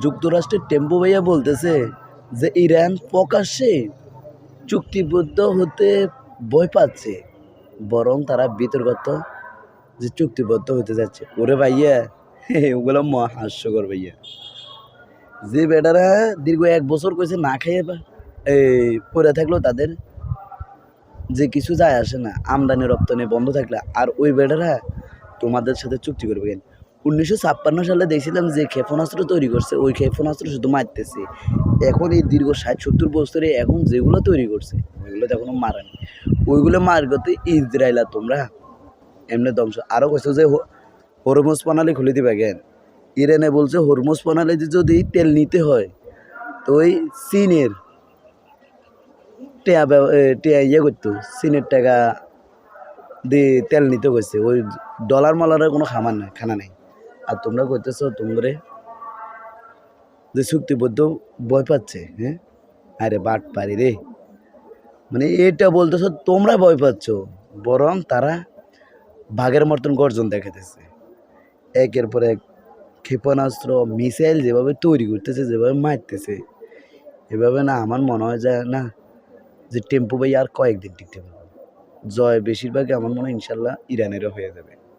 যুক্তরাষ্ট্রের টেম্পো ভাইয়া বলতেছে যে ইরান প্রকাশ্যে চুক্তিবদ্ধ হতে ভয় পাচ্ছে, বরং তারা বিতর্কত যে চুক্তিবদ্ধ হতে যাচ্ছে। ওরে ভাইয়া, ওগুলো হাস্যকর ভাইয়া। যে বেটারা দীর্ঘ 1 বছর কইছে না খাইয়ে এই পড়ে থাকলেও তাদের যে কিছু যায় আসে না, আমদানি রপ্তানি বন্ধ থাকলে, আর ওই বেটারা তোমাদের সাথে চুক্তি করবে কেন? 1956 সালে দেখছিলাম যে ক্ষেপণাস্ত্র তৈরি করছে, ওই ক্ষেপণাস্ত্র শুধু মারতেছে। এখন এই দীর্ঘ 60-70 বছরে এখন যেগুলো তৈরি করছে ওইগুলো তো এখনো মারেনি। ওইগুলো মার করতে ইসরায়েল আর তোমরা এমনি ধ্বংস। আরও কইছো যে হরমুজ প্রণালী খুলে দিবে কেন? ইরানে বলছে হরমুজ প্রণালীতে যদি তেল নিতে হয় তো ওই চীনের টিয়া ইয়ে করতো, চীনের টাকা দিয়ে তেল নিতে গেছে। ওই ডলার মলারের কোনো খানা নেই। আর তোমরা করতেছো তোমরে যে চুক্তিবদ্ধ ভয় পাচ্ছে। হ্যাঁ, আরে বাট পারি রে, মানে এটা বলতেছো তোমরা ভয় পাচ্ছ, বরং তারা বাঘের মতন গর্জন দেখাতেছে। একের পর এক ক্ষেপণাস্ত্র মিসাইল যেভাবে তৈরি করতেছে, যেভাবে মারতেছে, এভাবে না আমার মনে হয় যায় না যে টেম্পো ভাই আর কয়েকদিন টিকতে পারবে। জয় বেশিরভাগই আমার মনে হয় ইনশাল্লাহ ইরানেরও হয়ে যাবে।